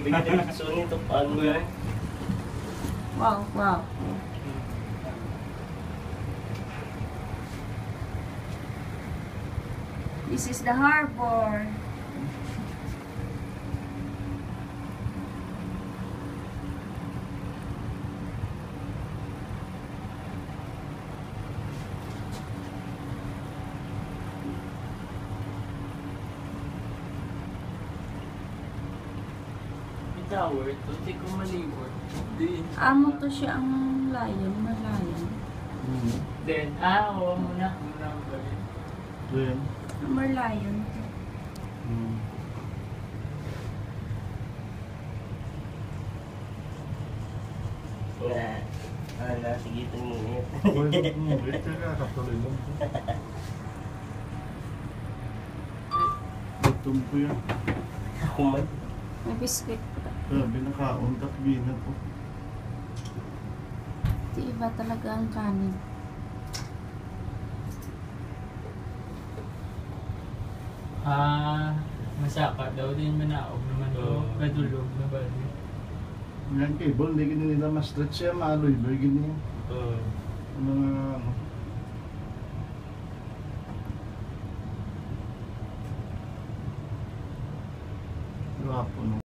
Bigyan so nito paano yan? Wow, wow. This is the harbor. Tower, tuti ko malibot. Amo to siya ang lion, Merlion. Then, oo, muna ang balik. Then, Merlion. Ala, sige, tingin. ito ka kapalay lang. Tumpo yan. Ako man. May biscuit pa. Sabi nakaon takbina po. Ito iba talaga ang kanin. Masaka daw din manaog naman daw. Kadulog na ba? Yan cable, hindi nila ma-stretch siya, maaloy ba, ganyan. Oo. Mga ano,